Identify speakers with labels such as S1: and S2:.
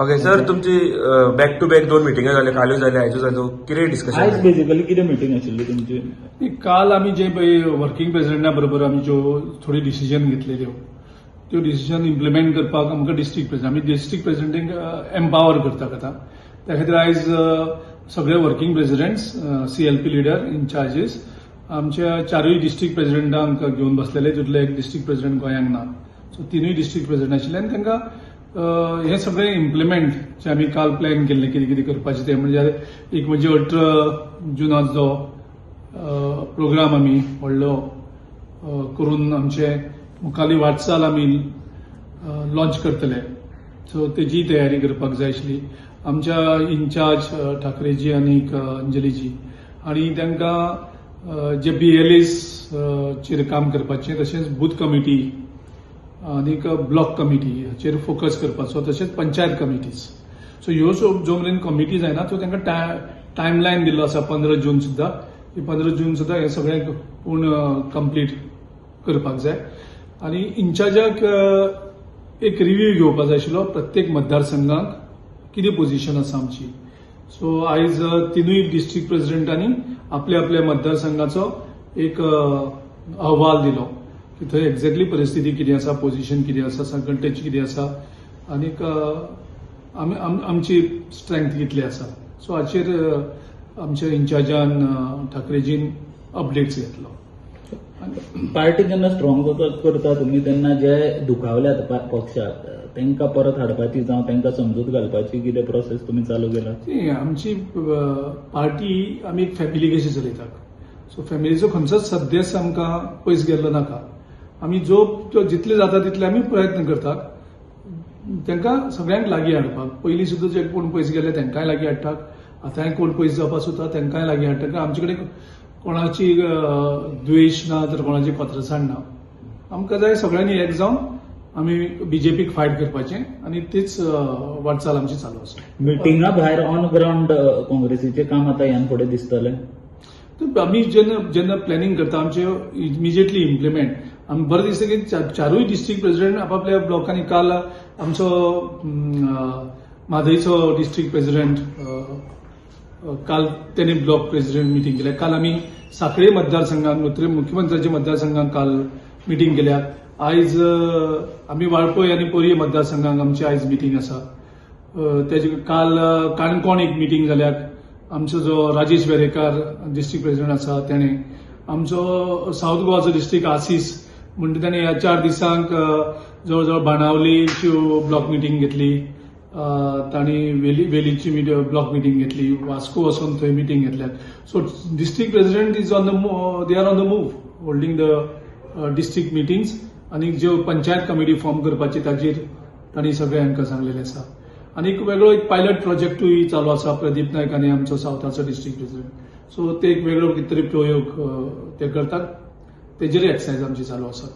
S1: Okay sir, तुमची back to back 2 मिटिंगा जाल्या, कालूय जाल्या, आयजूय जाल्यो. कितें डिस्कशन
S2: आयज बेसिकली कितें मिटींग आशिल्ली तुमची?
S3: काल आम्ही जे वर्किंग प्रेसिडेंटा बरोबर आमी ज्यो थोडी डिसिजन घेतलेल्यो त्यो डिसिजन इम्प्लिमेंट करपाक आमकां डिस्ट्रिक्ट प्रेसिडेंट आमी डिस्ट्रिक्ट प्रेसिडेंटाक एम्पावर करतात आता. त्या खातीर आयज सगळे वर्किंग प्रेसिडेंट्स, CLP लिडर, इन्चार्जीस आमच्या 4 डिस्ट्रिक्ट प्रेसिडेंटांक घेवन बसलेले, जितले एक डिस्ट्रिक्ट प्रेसिडेंट गोंयांक ना. सो 3 डिस्ट्रिक्ट प्रेसिडेंट आशिल्ले आनी तांकां हे सगळे इम्प्लिमेंट जे आमी काल प्लॅन केल्ले कितें कितें करपाचें ते म्हणजे एक म्हणजे 18 जुनाचो प्रोग्राम आमी व्हडलो करून आमचे मुखाल्ली वाटचाल आमी लॉन्च करतले. सो तेजी तयारी करपाक जाय आशिल्ली. आमच्या इन्चार्ज ठाकरेजी आनी अंजलीजी आनी तांकां जे BLAs चेर काम करपाचें, तशेंच बूथ कमिटी आनीक ब्लॉक कमिटी हाचेर फोकस करपाचो, तशेंच पंचायत कमिटीज. सो ह्यो जो मेरेन कमिटी जायना तो तांकां टायमलायन दिल्लो आसा 15 जून सुद्धा. 15 जून सुद्धा हे सगळें पूर्ण कंप्लीट करपाक जाय. आनी इन्चार्जाक एक रिव्ह्यू घेवपाक जाय आशिल्लो प्रत्येक मतदारसंघाक कितें पोझिशन आसा आमची. सो आयज 3 डिस्ट्रिक्ट प्रेसिडेंटांनी आपल्या आपल्या मतदारसंघाचो एक अहवाल दिलो की थंय एक्झॅक्टली परिस्थिती कितें आसा, पोझिशन कितें आसा, संघटनेची कितें आसा, आनीक आमची स्ट्रेंथ कितली आसा. सो हाचेर आमच्या इन्चार्जान ठाकरेजीन अपडेट्स घेतलो.
S2: पार्टी जेन्ना स्ट्रॉंग करता तुमी तेन्ना जे दुखावल्यात पक्षाक तांकां परत हाडपाची जावं तांकां समजूत घालपाची कितें प्रोसेस तुमी चालू केला?
S3: आमची पार्टी आमी एक फॅमिली कशी चलयतात. सो फॅमिलीचो खंयचोच सदस्य आमकां पयस गेल्लो नाका. आमी जितले जाता तितले आमी प्रयत्न करतात तांकां सगळ्यांक लागीं हाडपाक. पयलीं सुद्दां जे कोण पयस गेले तांकांय लागीं हाडटात, आतांय कोण पयस जावपाक सोदता तांकांय लागीं हाडटात. आमचे कडेन कोणाची द्वेश ना, तर कोणाची कोत्रसाण ना. आमकां जाय सगळ्यांनी एक जावन आमी BJPक फायट करपाचें आनी तीच वाटचाल आमची चालू आसा.
S2: मिटिंगा भायर ऑन ग्राउंड काँग्रेसीचें काम आतां ह्यान फुडें दिसतलें?
S3: आमी जेन्ना प्लॅनिंग करता आमचे इमिजिएटली इम्प्लिमेंट. आमी बरें दिसता की 4 डिस्ट्रिक्ट प्रेसिडेंट आपापल्या ब्लॉकांनी. काल आमचो म्हादयचो डिस्ट्रिक्ट प्रेसिडेंट काल त्यांनी ब्लॉक प्रेसिडेंट मिटींग केल्या. काल आमी सांखळे मतदारसंघात मुख्यमंत्र्याच्या मतदारसंघात काल मिटींग केल्या. आयज आमी वाळपय आनी पोरये मतदारसंघाक आमची आयज मिटींग आसा. काल काणकोण एक मिटींग जाल्यात. आमचो जो राजेश वेरेकार डिस्ट्रिक्ट प्रेसिडेंट आसा त्याने. आमचो साऊथ गोवाचो डिस्ट्रिक्ट आसीस म्हणजे त्याने ह्या 4 दिसांक जवळजवळ बाणावलीची ब्लॉक मिटींग घेतली. तांणी वेलीची ब्लॉक मिटींग घेतली. वास्को वचून थंय मिटींग घेतल्यात. So district president is on the they are on the move holding the district meetings. आनी ज्यो पंचायत कमिटी फॉर्म करपाची ताचेर तांणी सगळे आमकां सांगलेले आसा. आनी वेगळो एक पायलट प्रोजेक्टूय चालू आसा प्रदीप नायक आनी आमचो सावथाचो डिस्ट्रिक्ट प्रेसिडेंट. सो ते एक वेगळो कितें तरी प्रयोग ते करतात. तेजेर एक्सरसायज आमची चालू आसा.